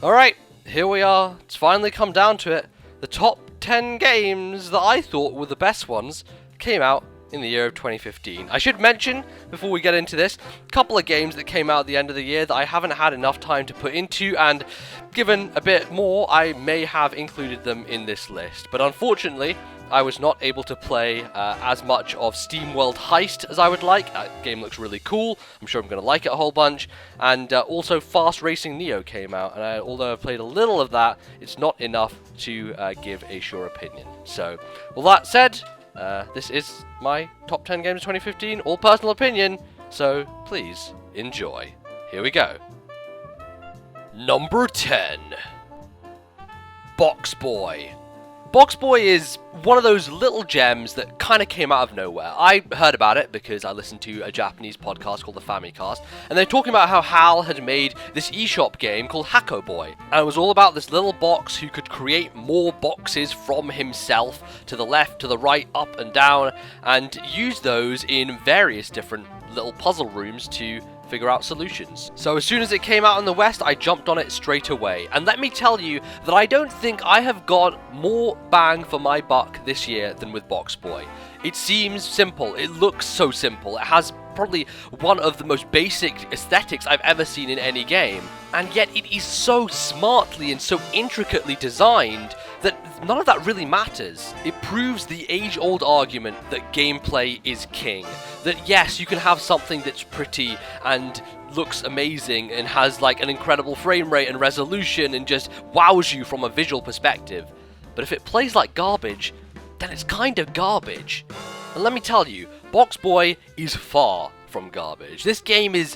Alright, here we are. It's finally come down to it. The top 10 games that I thought were the best ones came out in the year of 2015. I should mention, before we get into this, a couple of games that came out at the end of the year that I haven't had enough time to put into, and given a bit more, I may have included them in this list. But unfortunately, I was not able to play as much of SteamWorld Heist as I would like. That game looks really cool. I'm sure I'm going to like it a whole bunch. And also Fast Racing Neo came out, and although I've played a little of that, it's not enough to give a sure opinion. So, with that said, this is my top 10 games of 2015, all personal opinion, so please enjoy. Here we go. Number 10. Boxboy. Boxboy is one of those little gems that kind of came out of nowhere. I heard about it because I listened to a Japanese podcast called the Famicast, and they're talking about how HAL had made this eShop game called Hako Boy, and it was all about this little box who could create more boxes from himself, to the left, to the right, up and down, and use those in various different little puzzle rooms to figure out solutions. So as soon as it came out in the West, I jumped on it straight away. And let me tell you that I don't think I have got more bang for my buck this year than with Boxboy. It seems simple. It looks so simple. It has probably one of the most basic aesthetics I've ever seen in any game. And yet it is so smartly and so intricately designed that none of that really matters. It proves the age-old argument that gameplay is king. That yes, you can have something that's pretty and looks amazing and has like an incredible frame rate and resolution and just wows you from a visual perspective. But if it plays like garbage, then it's kind of garbage. And let me tell you, Boxboy is far from garbage. This game it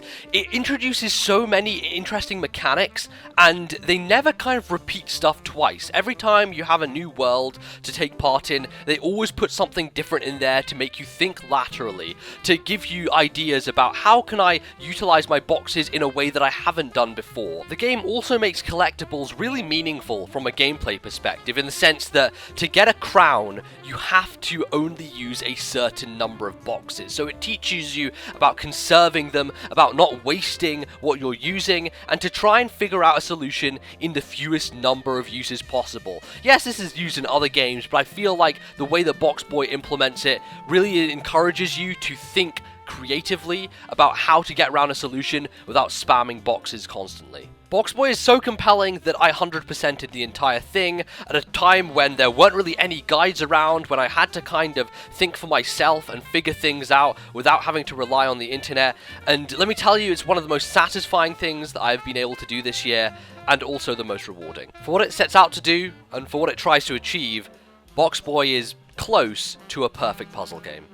introduces so many interesting mechanics, and they never kind of repeat stuff twice. Every time you have a new world to take part in, they always put something different in there to make you think laterally, to give you ideas about how can I utilize my boxes in a way that I haven't done before. The game also makes collectibles really meaningful from a gameplay perspective, in the sense that to get a crown, you have to only use a certain number of boxes. So it teaches you about conserving them, about not wasting what you're using, and to try and figure out a solution in the fewest number of uses possible. Yes, this is used in other games, but I feel like the way that Boxboy implements it really encourages you to think creatively about how to get around a solution without spamming boxes constantly. Boxboy is so compelling that I 100%ed the entire thing at a time when there weren't really any guides around, when I had to kind of think for myself and figure things out without having to rely on the internet. And let me tell you, it's one of the most satisfying things that I've been able to do this year, and also the most rewarding. For what it sets out to do, and for what it tries to achieve, Boxboy is close to a perfect puzzle game.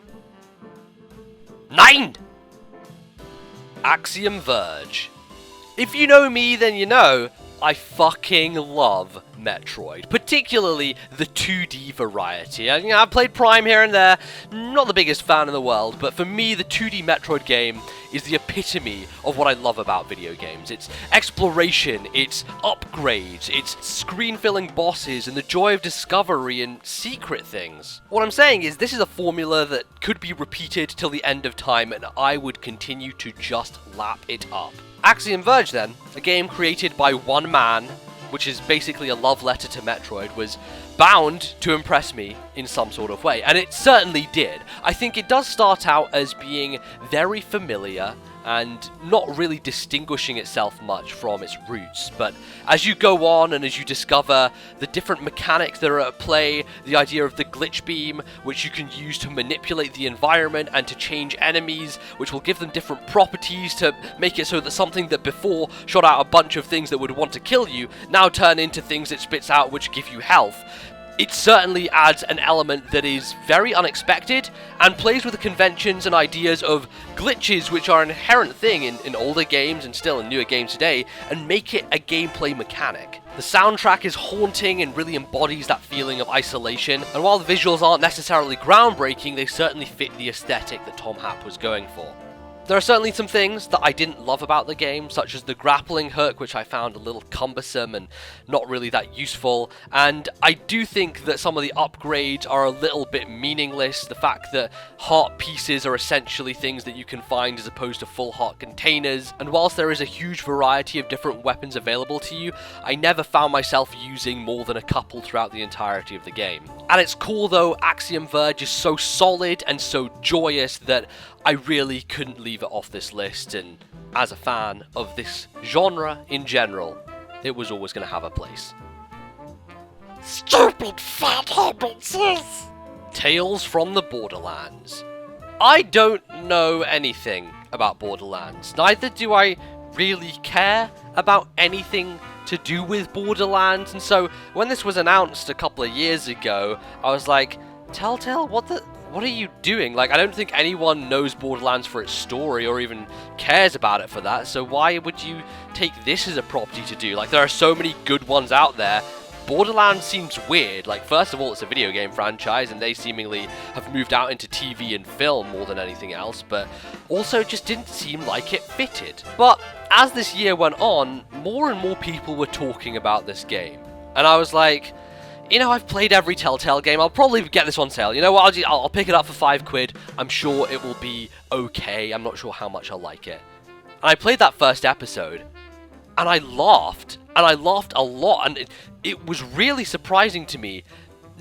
9! Axial Verge. If you know me, then you know I fucking love Metroid, particularly the 2D variety. And, I've played Prime here and there, not the biggest fan in the world, but for me, the 2D Metroid game is the epitome of what I love about video games. It's exploration, it's upgrades, it's screen-filling bosses, and the joy of discovery and secret things. What I'm saying is, this is a formula that could be repeated till the end of time, and I would continue to just lap it up. Axial Verge, then, a game created by one man, which is basically a love letter to Metroid, was bound to impress me in some sort of way, and it certainly did. I think it does start out as being very familiar and not really distinguishing itself much from its roots, but as you go on and as you discover the different mechanics that are at play, the idea of the glitch beam, which you can use to manipulate the environment and to change enemies, which will give them different properties to make it so that something that before shot out a bunch of things that would want to kill you now turn into things it spits out which give you health. It certainly adds an element that is very unexpected and plays with the conventions and ideas of glitches, which are an inherent thing in older games and still in newer games today, and make it a gameplay mechanic. The soundtrack is haunting and really embodies that feeling of isolation, and while the visuals aren't necessarily groundbreaking, they certainly fit the aesthetic that Tom Happ was going for. There are certainly some things that I didn't love about the game, such as the grappling hook, which I found a little cumbersome and not really that useful, and I do think that some of the upgrades are a little bit meaningless. The fact that heart pieces are essentially things that you can find as opposed to full heart containers, and whilst there is a huge variety of different weapons available to you, I never found myself using more than a couple throughout the entirety of the game. At its core though, Axial Verge is so solid and so joyous that I really couldn't leave it off this list, and as a fan of this genre in general, it was always going to have a place. Stupid fat hobbitses! Tales from the Borderlands. I don't know anything about Borderlands. Neither do I really care about anything to do with Borderlands, and so when this was announced a couple of years ago, I was like, Telltale, what are you doing? Like, I don't think anyone knows Borderlands for its story or even cares about it for that, so why would you take this as a property to do? Like, there are so many good ones out there. Borderlands seems weird. Like, first of all, it's a video game franchise, and they seemingly have moved out into TV and film more than anything else, but also just didn't seem like it fitted. But as this year went on, more and more people were talking about this game, and I was like, you know, I've played every Telltale game. I'll probably get this on sale. You know what? I'll pick it up for £5. I'm sure it will be okay. I'm not sure how much I'll like it. And I played that first episode, and I laughed a lot, and it was really surprising to me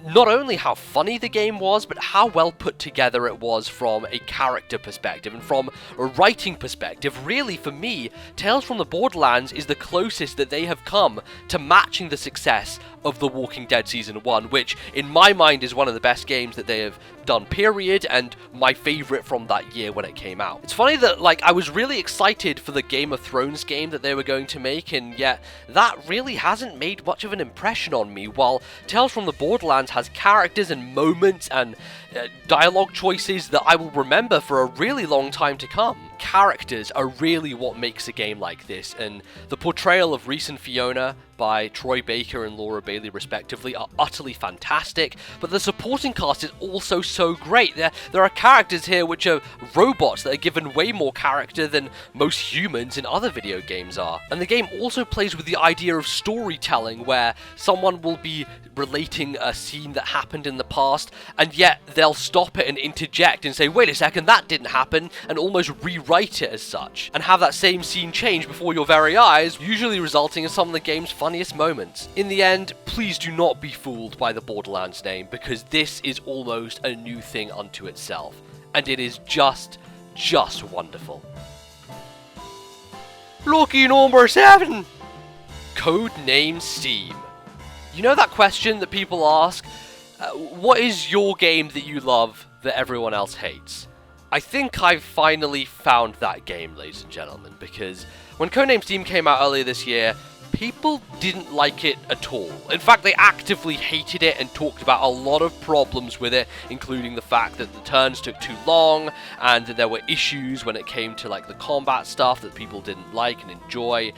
not only how funny the game was, but how well put together it was from a character perspective and from a writing perspective. Really, for me, Tales from the Borderlands is the closest that they have come to matching the success of The Walking Dead Season 1, which in my mind is one of the best games that they have done, period, and my favourite from that year when it came out. It's funny that, like, I was really excited for the Game of Thrones game that they were going to make, and yet that really hasn't made much of an impression on me, while Tales from the Borderlands has characters and moments and dialogue choices that I will remember for a really long time to come. Characters are really what makes a game like this, and the portrayal of Reese and Fiona by Troy Baker and Laura Bailey respectively are utterly fantastic, but the supporting cast is also so great. There are characters here which are robots that are given way more character than most humans in other video games are. And the game also plays with the idea of storytelling, where someone will be relating a scene that happened in the past, and yet they'll stop it and interject and say, wait a second, that didn't happen, and almost rewrite it as such, and have that same scene change before your very eyes, usually resulting in some of the game's funniest moments. In the end, please do not be fooled by the Borderlands name, because this is almost a new thing unto itself, and it is just wonderful. Lucky number 7! Codename Steam. You know that question that people ask? What is your game that you love that everyone else hates? I think I've finally found that game, ladies and gentlemen, because when Codename Steam came out earlier this year, people didn't like it at all. In fact, they actively hated it and talked about a lot of problems with it, including the fact that the turns took too long, and that there were issues when it came to like the combat stuff that people didn't like and enjoy.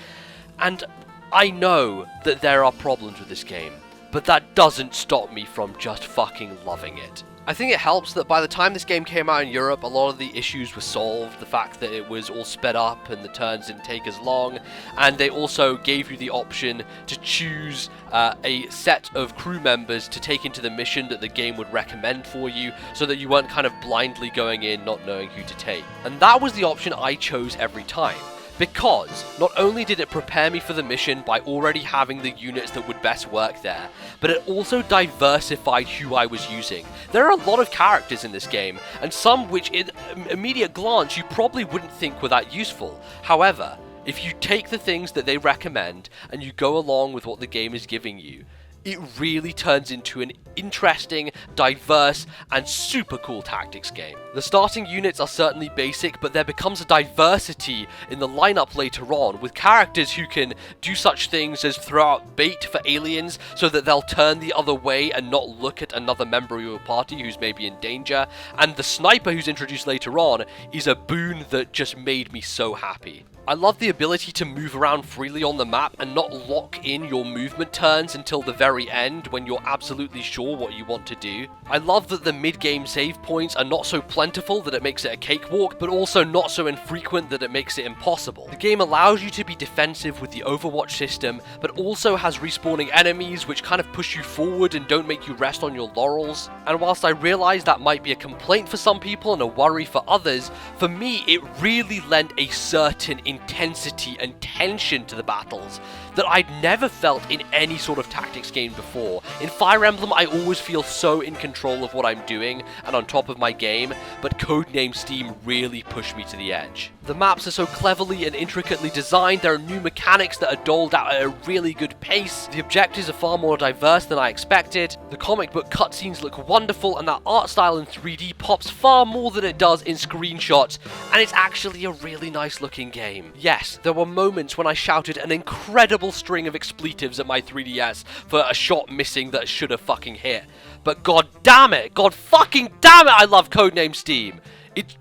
And I know that there are problems with this game, but that doesn't stop me from just fucking loving it. I think it helps that by the time this game came out in Europe, a lot of the issues were solved. The fact that it was all sped up and the turns didn't take as long, and they also gave you the option to choose a set of crew members to take into the mission that the game would recommend for you, so that you weren't kind of blindly going in not knowing who to take. And that was the option I chose every time, because not only did it prepare me for the mission by already having the units that would best work there, but it also diversified who I was using. There are a lot of characters in this game, and some which at immediate glance you probably wouldn't think were that useful. However, if you take the things that they recommend and you go along with what the game is giving you, it really turns into an interesting, diverse, and super cool tactics game. The starting units are certainly basic, but there becomes a diversity in the lineup later on, with characters who can do such things as throw out bait for aliens so that they'll turn the other way and not look at another member of your party who's maybe in danger, and the sniper who's introduced later on is a boon that just made me so happy. I love the ability to move around freely on the map and not lock in your movement turns until the very end when you're absolutely sure what you want to do. I love that the mid-game save points are not so plentiful that it makes it a cakewalk, but also not so infrequent that it makes it impossible. The game allows you to be defensive with the Overwatch system, but also has respawning enemies which kind of push you forward and don't make you rest on your laurels. And whilst I realise that might be a complaint for some people and a worry for others, for me it really lent a certain intensity and tension to the battles that I'd never felt in any sort of tactics game before. In Fire Emblem, I always feel so in control of what I'm doing and on top of my game, but Codename Steam really pushed me to the edge. The maps are so cleverly and intricately designed, there are new mechanics that are doled out at a really good pace, the objectives are far more diverse than I expected, the comic book cutscenes look wonderful, and that art style in 3D pops far more than it does in screenshots, and it's actually a really nice looking game. Yes, there were moments when I shouted an incredible string of expletives at my 3DS for a shot missing that should have fucking hit. But god damn it, god fucking damn it, I love Codename Steam. It's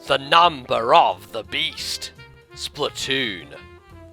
the number of the beast. Splatoon.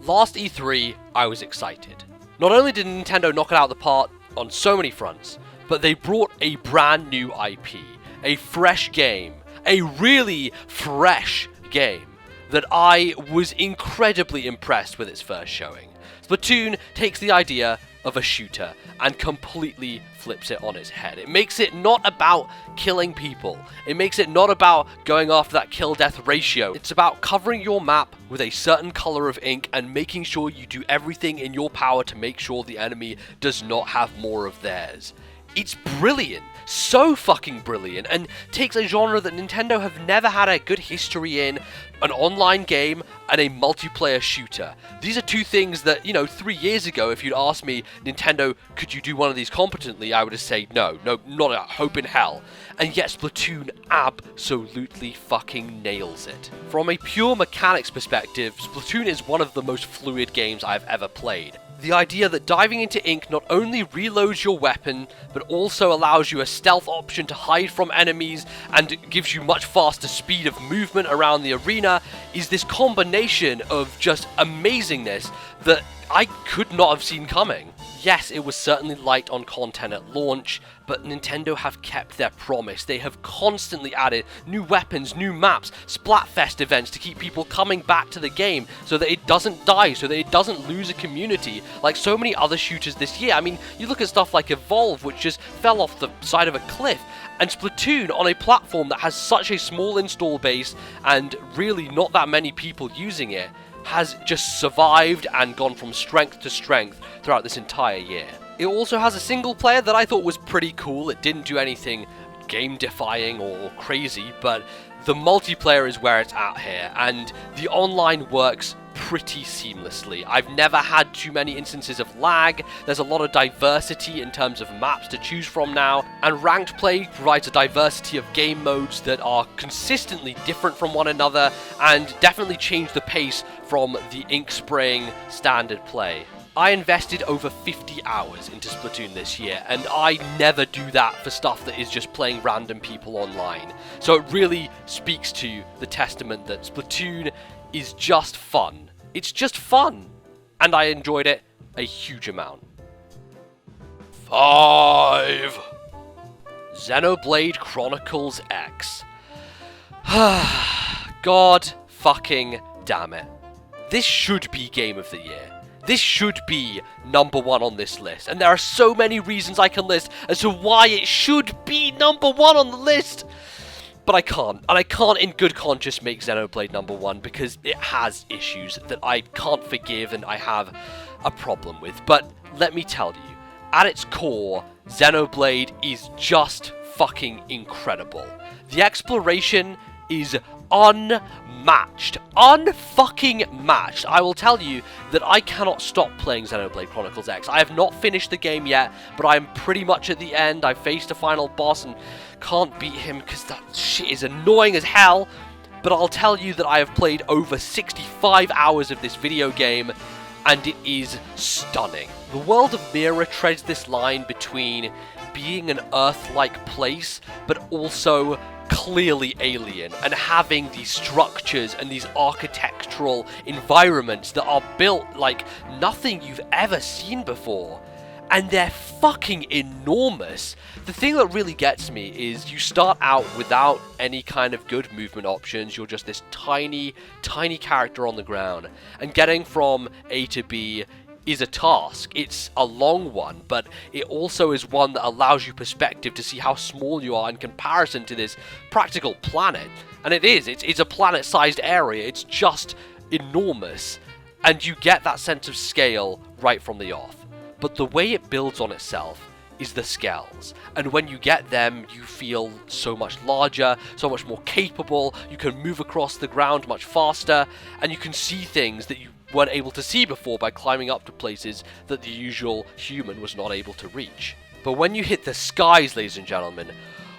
Last E3, I was excited. Not only did Nintendo knock it out of the park on so many fronts, but they brought a brand new IP, a fresh game, a really fresh game that I was incredibly impressed with its first showing. Splatoon takes the idea of a shooter and completely flips it on its head. It makes it not about killing people. It makes it not about going after that kill-death ratio. It's about covering your map with a certain color of ink and making sure you do everything in your power to make sure the enemy does not have more of theirs. It's brilliant, so fucking brilliant, and takes a genre that Nintendo have never had a good history in, an online game and a multiplayer shooter. These are two things that, 3 years ago, if you'd asked me, Nintendo, could you do one of these competently, I would have said no, not a hope in hell. And yet Splatoon absolutely fucking nails it. From a pure mechanics perspective, Splatoon is one of the most fluid games I've ever played. The idea that diving into ink not only reloads your weapon, but also allows you a stealth option to hide from enemies and gives you much faster speed of movement around the arena is this combination of just amazingness that I could not have seen coming. Yes, it was certainly light on content at launch, but Nintendo have kept their promise. They have constantly added new weapons, new maps, Splatfest events to keep people coming back to the game so that it doesn't die, so that it doesn't lose a community, like so many other shooters this year. I mean, you look at stuff like Evolve, which just fell off the side of a cliff, and Splatoon on a platform that has such a small install base and really not that many people using it, has just survived and gone from strength to strength throughout this entire year. It also has a single player that I thought was pretty cool. It didn't do anything game-defying or crazy, but the multiplayer is where it's at here, and the online works pretty seamlessly. I've never had too many instances of lag, there's a lot of diversity in terms of maps to choose from now, and ranked play provides a diversity of game modes that are consistently different from one another and definitely change the pace from the ink spraying standard play. I invested over 50 hours into Splatoon this year, and I never do that for stuff that is just playing random people online. So it really speaks to the testament that Splatoon is just fun. It's just fun, and I enjoyed it a huge amount. 5. Xenoblade Chronicles X. God fucking damn it. This should be Game of the Year. This should be number 1 on this list, and there are so many reasons I can list as to why it should be number 1 on the list. But I can't, and I can't in good conscience make Xenoblade number 1 because it has issues that I can't forgive and I have a problem with. But let me tell you, at its core, Xenoblade is just fucking incredible. The exploration is unmatched. Unfucking matched. I will tell you that I cannot stop playing Xenoblade Chronicles X. I have not finished the game yet, but I am pretty much at the end. I faced a final boss and can't beat him because that shit is annoying as hell. But I'll tell you that I have played over 65 hours of this video game, and it is stunning. The world of Mira treads this line between being an Earth-like place, but also clearly alien, and having these structures and these architectural environments that are built like nothing you've ever seen before. And they're fucking enormous. The thing that really gets me is you start out without any kind of good movement options. You're just this tiny, tiny character on the ground. And getting from A to B is a task. It's a long one, but it also is one that allows you perspective to see how small you are in comparison to this practical planet. And it is. It's a planet-sized area. It's just enormous. And you get that sense of scale right from the off. But the way it builds on itself is the skells. And when you get them, you feel so much larger, so much more capable. You can move across the ground much faster, and you can see things that you weren't able to see before by climbing up to places that the usual human was not able to reach. But when you hit the skies, ladies and gentlemen,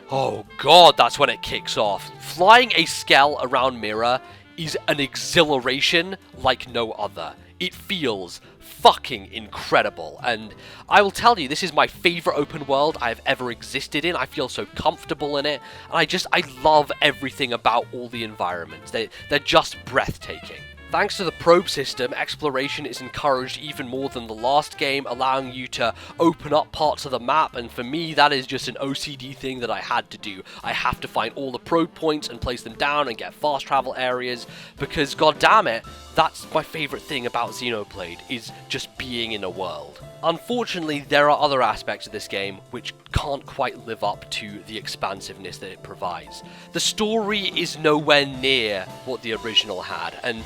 oh god, that's when it kicks off. Flying a skell around Mira is an exhilaration like no other. It feels fucking incredible, and I will tell you, this is my favorite open world I've ever existed in. I feel so comfortable in it, and I love everything about all the environments. They're just breathtaking. Thanks to the probe system, exploration is encouraged even more than the last game, allowing you to open up parts of the map, and for me that is just an OCD thing that I had to do. I have to find all the probe points and place them down and get fast travel areas, because god damn it, that's my favourite thing about Xenoblade, is just being in a world. Unfortunately, there are other aspects of this game which can't quite live up to the expansiveness that it provides. The story is nowhere near what the original had, and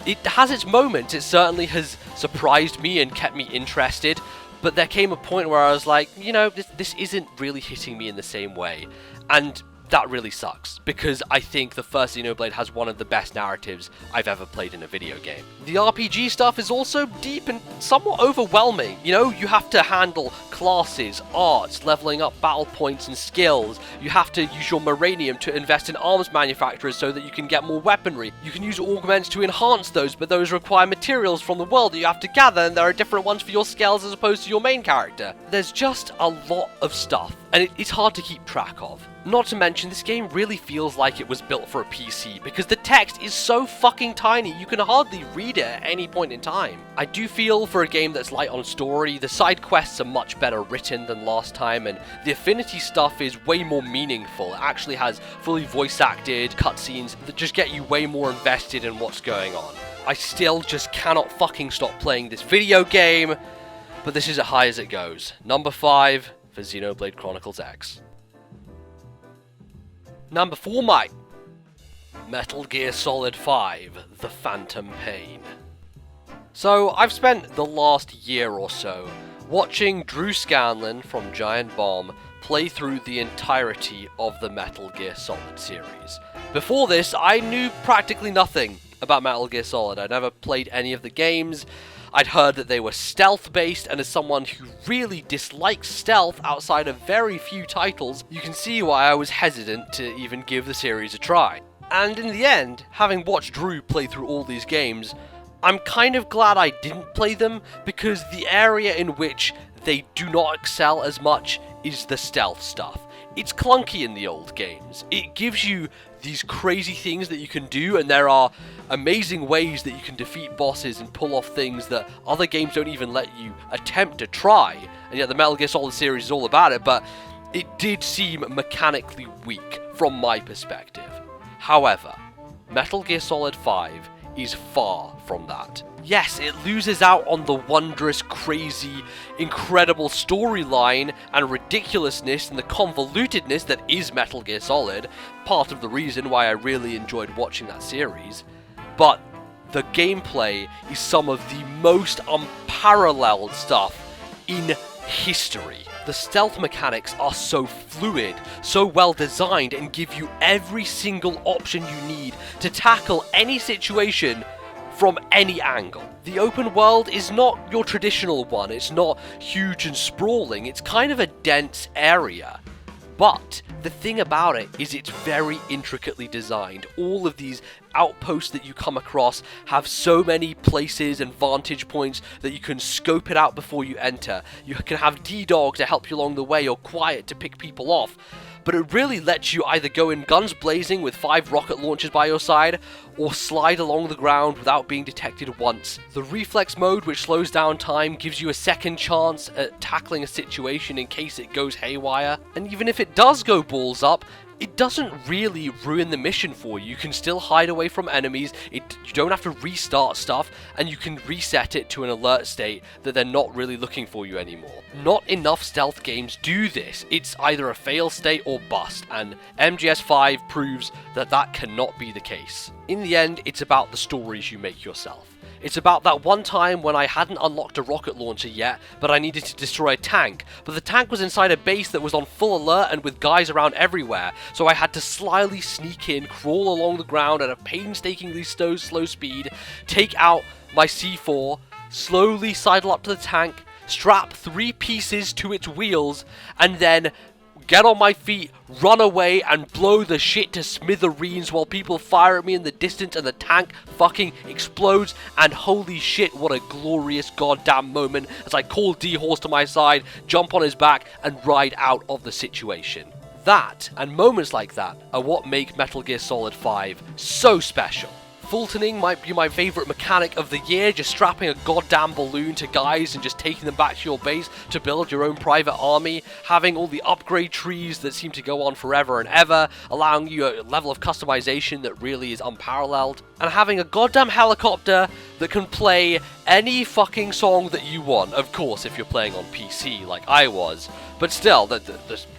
it has its moments. It certainly has surprised me and kept me interested, but there came a point where I was like, you know, this isn't really hitting me in the same way, and that really sucks, because I think the first Xenoblade has one of the best narratives I've ever played in a video game. The RPG stuff is also deep and somewhat overwhelming. You know, you have to handle classes, arts, leveling up battle points and skills. You have to use your Moranium to invest in arms manufacturers so that you can get more weaponry. You can use augments to enhance those, but those require materials from the world that you have to gather, and there are different ones for your skills as opposed to your main character. There's just a lot of stuff, and it's hard to keep track of. Not to mention, this game really feels like it was built for a PC, because the text is so fucking tiny, you can hardly read it at any point in time. I do feel for a game that's light on story, the side quests are much better written than last time, and the Affinity stuff is way more meaningful. It actually has fully voice acted cutscenes that just get you way more invested in what's going on. I still just cannot fucking stop playing this video game, but this is as high as it goes. Number 5 for Xenoblade Chronicles X. Number 4, mate. Metal Gear Solid 5, The Phantom Pain. So, I've spent the last year or so watching Drew Scanlon from Giant Bomb play through the entirety of the Metal Gear Solid series. Before this, I knew practically nothing about Metal Gear Solid. I'd never played any of the games. I'd heard that they were stealth-based, and as someone who really dislikes stealth outside of very few titles, you can see why I was hesitant to even give the series a try. And in the end, having watched Drew play through all these games, I'm kind of glad I didn't play them, because the area in which they do not excel as much is the stealth stuff. It's clunky in the old games. It gives you these crazy things that you can do, and there are amazing ways that you can defeat bosses and pull off things that other games don't even let you attempt to try, and yet the Metal Gear Solid series is all about it, but it did seem mechanically weak from my perspective. However, Metal Gear Solid 5 is far from that. Yes, it loses out on the wondrous, crazy, incredible storyline and ridiculousness and the convolutedness that is Metal Gear Solid, part of the reason why I really enjoyed watching that series, but the gameplay is some of the most unparalleled stuff in history. The stealth mechanics are so fluid, so well designed, and give you every single option you need to tackle any situation from any angle. The open world is not your traditional one. It's not huge and sprawling. It's kind of a dense area. But the thing about it is it's very intricately designed. All of these outposts that you come across have so many places and vantage points that you can scope it out before you enter. You can have D-Dog to help you along the way, or Quiet to pick people off. but it really lets you either go in guns blazing with 5 rocket launchers by your side, or slide along the ground without being detected once. The reflex mode, which slows down time, gives you a second chance at tackling a situation in case it goes haywire. And even if it does go balls up, it doesn't really ruin the mission for you. You can still hide away from enemies, you don't have to restart stuff, and you can reset it to an alert state that they're not really looking for you anymore. Not enough stealth games do this. It's either a fail state or bust, and MGS5 proves that that cannot be the case. In the end, it's about the stories you make yourself. It's about that one time when I hadn't unlocked a rocket launcher yet, but I needed to destroy a tank. But the tank was inside a base that was on full alert and with guys around everywhere, so I had to slyly sneak in, crawl along the ground at a painstakingly slow speed, take out my C4, slowly sidle up to the tank, strap 3 pieces to its wheels, and then get on my feet, run away, and blow the shit to smithereens while people fire at me in the distance and the tank fucking explodes. And holy shit, what a glorious goddamn moment as I call D-Horse to my side, jump on his back, and ride out of the situation. That, and moments like that, are what make Metal Gear Solid 5 so special. Fultoning might be my favourite mechanic of the year, just strapping a goddamn balloon to guys and just taking them back to your base to build your own private army, having all the upgrade trees that seem to go on forever and ever, allowing you a level of customization that really is unparalleled, and having a goddamn helicopter that can play any fucking song that you want, of course if you're playing on PC like I was, but still, the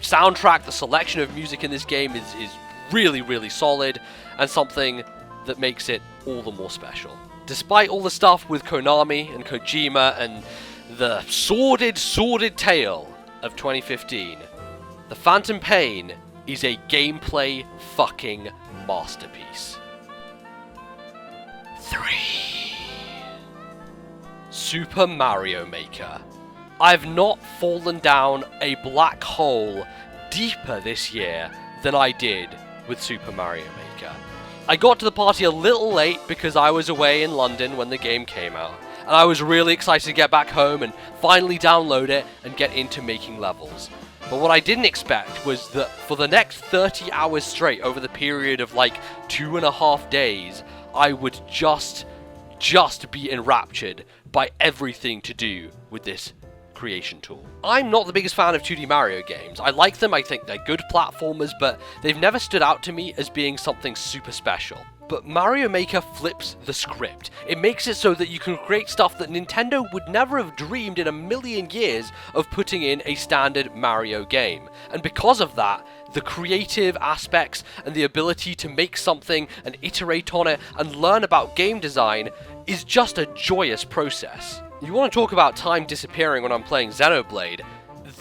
soundtrack, the selection of music in this game is really, really solid, and something that makes it all the more special. Despite all the stuff with Konami and Kojima and the sordid tale of 2015, The Phantom Pain is a gameplay fucking masterpiece. 3. Super Mario Maker. I've not fallen down a black hole deeper this year than I did with Super Mario Maker. I got to the party a little late because I was away in London when the game came out, and I was really excited to get back home and finally download it and get into making levels. But what I didn't expect was that for the next 30 hours straight over the period of like 2.5 days, I would just be enraptured by everything to do with this creation tool. I'm not the biggest fan of 2D Mario games. I like them, I think they're good platformers, but they've never stood out to me as being something super special. But Mario Maker flips the script. It makes it so that you can create stuff that Nintendo would never have dreamed in a million years of putting in a standard Mario game. And because of that, the creative aspects and the ability to make something and iterate on it and learn about game design is just a joyous process. You want to talk about time disappearing when I'm playing Xenoblade?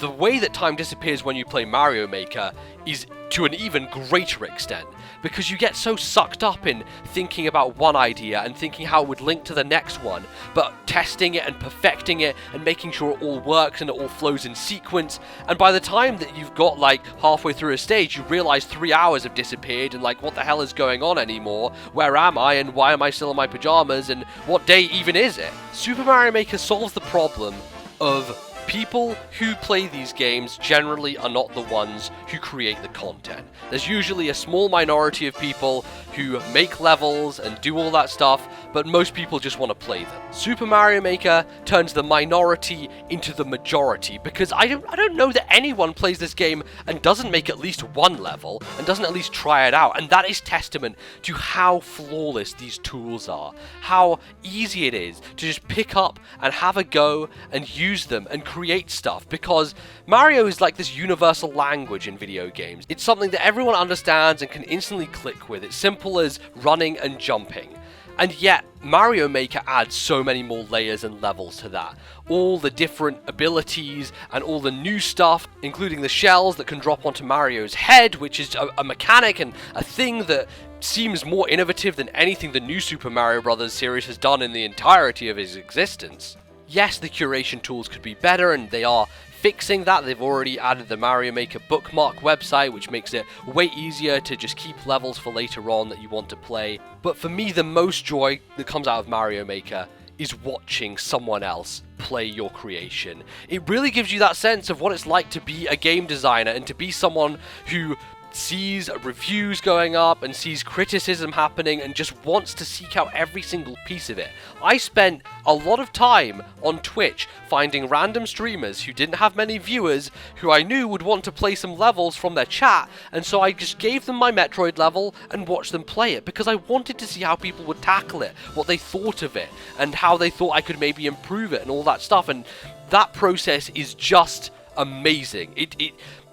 The way that time disappears when you play Mario Maker is to an even greater extent, because you get so sucked up in thinking about one idea and thinking how it would link to the next one, but testing it and perfecting it and making sure it all works and it all flows in sequence, and by the time that you've got like halfway through a stage, you realize 3 hours have disappeared and like, what the hell is going on anymore? Where am I and why am I still in my pajamas and what day even is it? Super Mario Maker solves the problem of people who play these games generally are not the ones who create the content. There's usually a small minority of people who make levels and do all that stuff, but most people just want to play them. Super Mario Maker turns the minority into the majority, because I don't know that anyone plays this game and doesn't make at least one level and doesn't at least try it out, and that is testament to how flawless these tools are, how easy it is to just pick up and have a go and use them and create stuff, because Mario is like this universal language in video games. It's something that everyone understands and can instantly click with. It's simple as running and jumping. And yet, Mario Maker adds so many more layers and levels to that. All the different abilities and all the new stuff, including the shells that can drop onto Mario's head, which is a mechanic and a thing that seems more innovative than anything the new Super Mario Bros. Series has done in the entirety of its existence. Yes, the curation tools could be better, and they are fixing that. They've already added the Mario Maker bookmark website, which makes it way easier to just keep levels for later on that you want to play. But for me, the most joy that comes out of Mario Maker is watching someone else play your creation. It really gives you that sense of what it's like to be a game designer and to be someone who sees reviews going up and sees criticism happening and just wants to seek out every single piece of it. I spent a lot of time on Twitch finding random streamers who didn't have many viewers who I knew would want to play some levels from their chat, and so I just gave them my Metroid level and watched them play it because I wanted to see how people would tackle it, what they thought of it, and how they thought I could maybe improve it and all that stuff, and that process is just amazing.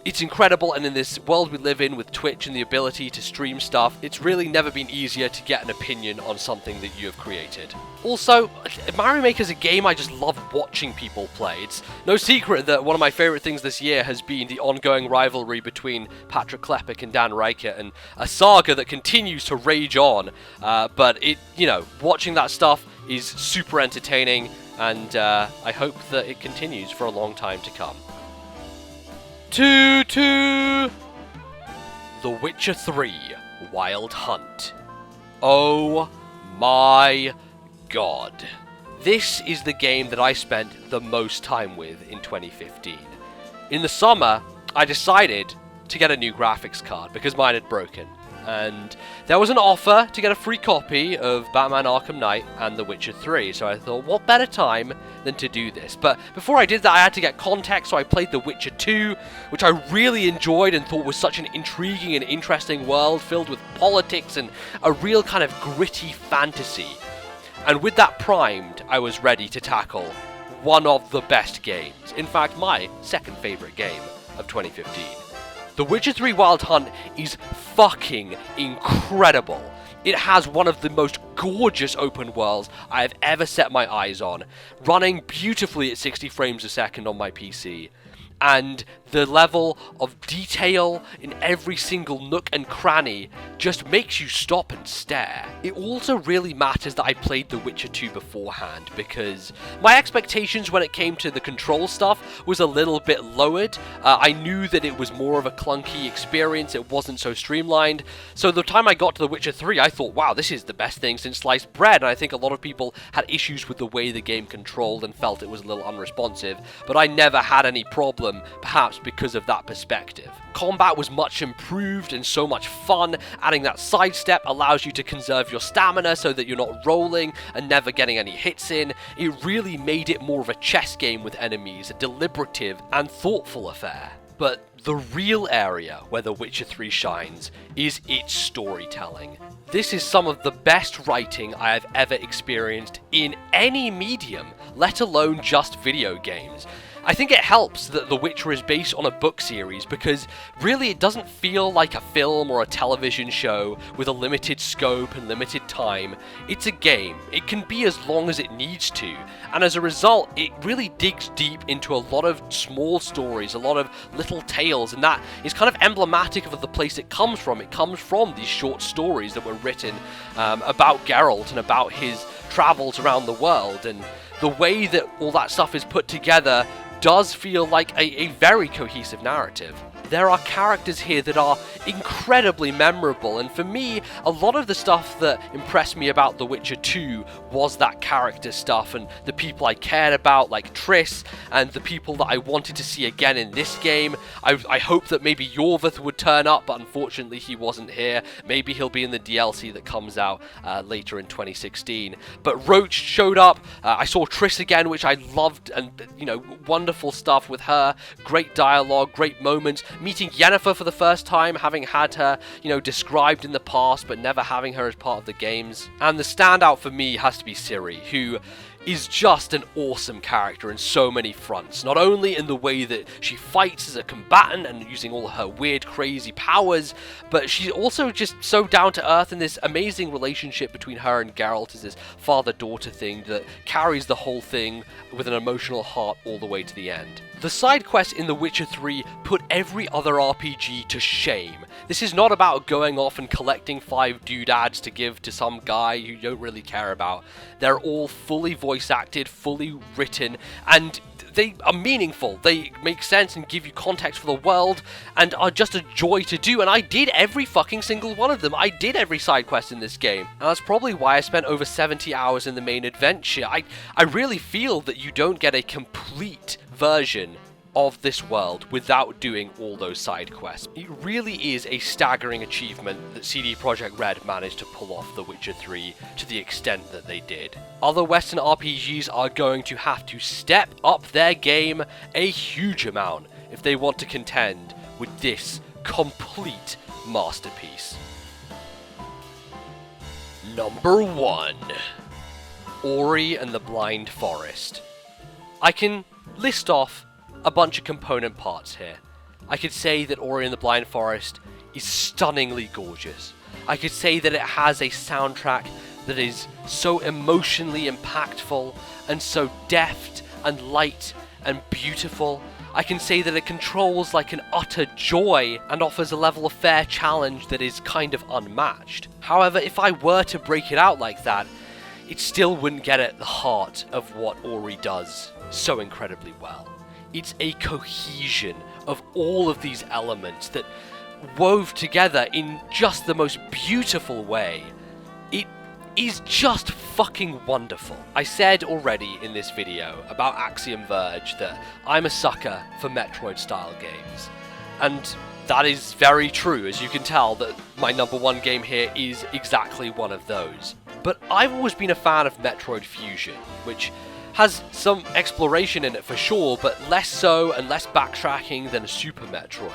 It's incredible, and in this world we live in with Twitch and the ability to stream stuff, it's really never been easier to get an opinion on something that you have created. Also, Mario Maker is a game I just love watching people play. It's no secret that one of my favorite things this year has been the ongoing rivalry between Patrick Klepek and Dan Reichert, and a saga that continues to rage on, but watching that stuff is super entertaining, and I hope that it continues for a long time to come. The Witcher 3 Wild Hunt. Oh my god. This is the game that I spent the most time with in 2015. In the summer, I decided to get a new graphics card because mine had broken. And there was an offer to get a free copy of Batman Arkham Knight and The Witcher 3, so I thought, what better time than to do this? But before I did that, I had to get context, so I played The Witcher 2, which I really enjoyed and thought was such an intriguing and interesting world filled with politics and a real kind of gritty fantasy. And with that primed, I was ready to tackle one of the best games. In fact, my second favorite game of 2015. The Witcher 3 Wild Hunt is fucking incredible. It has one of the most gorgeous open worlds I have ever set my eyes on, running beautifully at 60 frames a second on my PC. And the level of detail in every single nook and cranny just makes you stop and stare. It also really matters that I played The Witcher 2 beforehand, because my expectations when it came to the control stuff was a little bit lowered. I knew that it was more of a clunky experience, it wasn't so streamlined. So the time I got to The Witcher 3, I thought, wow, this is the best thing since sliced bread, and I think a lot of people had issues with the way the game controlled and felt it was a little unresponsive, but I never had any problem, perhaps because of that perspective. Combat was much improved and so much fun. Adding that sidestep allows you to conserve your stamina so that you're not rolling and never getting any hits in. It really made it more of a chess game with enemies, a deliberative and thoughtful affair. But the real area where The Witcher 3 shines is its storytelling. This is some of the best writing I have ever experienced in any medium, let alone just video games. I think it helps that The Witcher is based on a book series because really it doesn't feel like a film or a television show with a limited scope and limited time. It's a game. It can be as long as it needs to, and as a result it really digs deep into a lot of small stories, a lot of little tales, and that is kind of emblematic of the place it comes from. It comes from these short stories that were written about Geralt and about his travels around the world, and the way that all that stuff is put together does feel like a very cohesive narrative. There are characters here that are incredibly memorable, and for me, a lot of the stuff that impressed me about The Witcher 2 was that character stuff and the people I cared about, like Triss, and the people that I wanted to see again in this game. I hope that maybe Yorvith would turn up, but unfortunately he wasn't here. Maybe he'll be in the DLC that comes out later in 2016. But Roach showed up. I saw Triss again, which I loved, and wonderful stuff with her. Great dialogue, great moments. Meeting Yennefer for the first time, having had her, described in the past, but never having her as part of the games. And the standout for me has to be Ciri, who is just an awesome character in so many fronts. Not only in the way that she fights as a combatant and using all her weird, crazy powers, but she's also just so down to earth in this amazing relationship between her and Geralt as this father-daughter thing that carries the whole thing with an emotional heart all the way to the end. The side quests in The Witcher 3 put every other RPG to shame. This is not about going off and collecting 5 doodads to give to some guy you don't really care about. They're all fully voice acted, fully written, and they are meaningful. They make sense and give you context for the world and are just a joy to do, and I did every fucking single one of them. I did every side quest in this game, and that's probably why I spent over 70 hours in the main adventure. I really feel that you don't get a complete version of this world without doing all those side quests. It really is a staggering achievement that CD Projekt Red managed to pull off The Witcher 3 to the extent that they did. Other Western RPGs are going to have to step up their game a huge amount if they want to contend with this complete masterpiece. Number 1. Ori and the Blind Forest. I can list off a bunch of component parts here. I could say that Ori and the Blind Forest is stunningly gorgeous. I could say that it has a soundtrack that is so emotionally impactful and so deft and light and beautiful. I can say that it controls like an utter joy and offers a level of fair challenge that is kind of unmatched. However, if I were to break it out like that, it still wouldn't get at the heart of what Ori does so incredibly well. It's a cohesion of all of these elements that wove together in just the most beautiful way. It is just fucking wonderful. I said already in this video about Axial Verge that I'm a sucker for Metroid-style games. And that is very true, as you can tell that my number 1 game here is exactly one of those. But I've always been a fan of Metroid Fusion, which has some exploration in it for sure, but less so and less backtracking than a Super Metroid.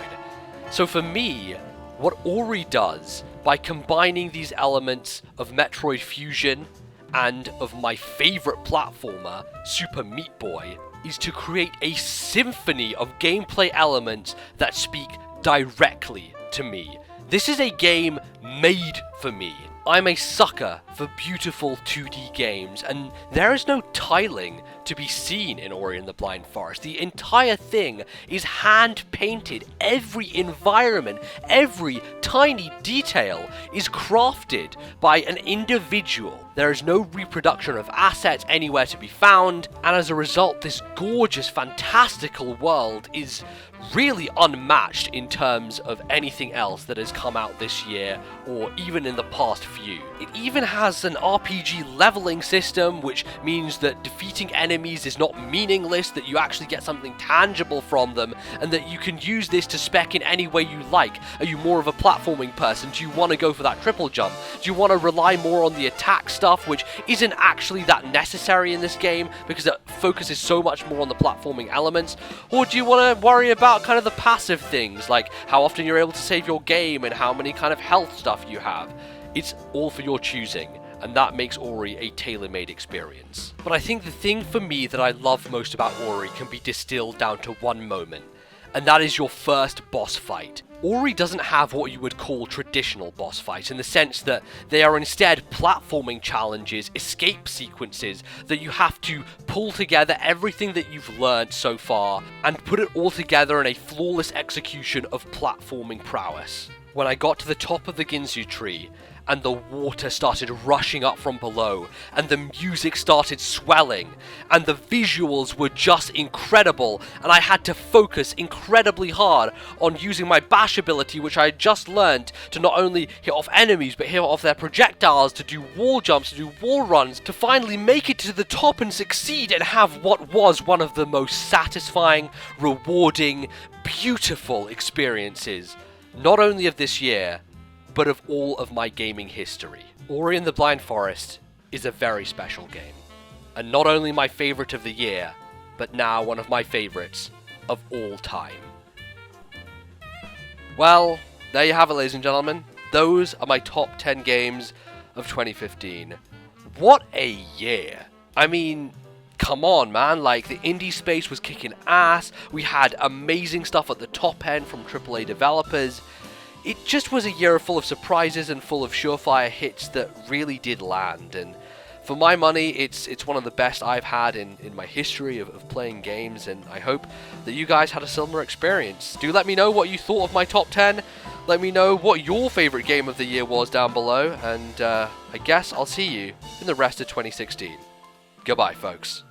So for me, what Ori does by combining these elements of Metroid Fusion and of my favourite platformer, Super Meat Boy, is to create a symphony of gameplay elements that speak directly to me. This is a game made for me. I'm a sucker for beautiful 2D games, and there is no tiling to be seen in Ori and the Blind Forest. The entire thing is hand-painted. Every environment, every tiny detail is crafted by an individual. There is no reproduction of assets anywhere to be found, and as a result, this gorgeous, fantastical world is really unmatched in terms of anything else that has come out this year or even in the past few. It even has an RPG leveling system, which means that defeating enemies is not meaningless, that you actually get something tangible from them, and that you can use this to spec in any way you like. Are you more of a platforming person? Do you want to go for that triple jump? Do you want to rely more on the attack stuff, which isn't actually that necessary in this game because it focuses so much more on the platforming elements? Or do you want to worry about kind of the passive things, like how often you're able to save your game and how many kind of health stuff you have? It's all for your choosing, and that makes Ori a tailor-made experience. But I think the thing for me that I love most about Ori can be distilled down to one moment, and that is your first boss fight. Ori doesn't have what you would call traditional boss fights, in the sense that they are instead platforming challenges, escape sequences, that you have to pull together everything that you've learned so far and put it all together in a flawless execution of platforming prowess. When I got to the top of the Ginsu tree, and the water started rushing up from below, and the music started swelling, and the visuals were just incredible, and I had to focus incredibly hard on using my bash ability, which I had just learned to not only hit off enemies, but hit off their projectiles, to do wall jumps, to do wall runs, to finally make it to the top and succeed and have what was one of the most satisfying, rewarding, beautiful experiences, not only of this year, but of all of my gaming history. Ori and the Blind Forest is a very special game, and not only my favourite of the year, but now one of my favourites of all time. Well, there you have it, ladies and gentlemen. Those are my top 10 games of 2015. What a year! I mean, come on, man, like, the indie space was kicking ass, we had amazing stuff at the top end from AAA developers. It just was a year full of surprises and full of surefire hits that really did land, and For my money, it's one of the best I've had in my history of playing games, and I hope that you guys had a similar experience. Do let me know what you thought of my top 10. Let me know what your favourite game of the year was down below, and I guess I'll see you in the rest of 2016. Goodbye, folks.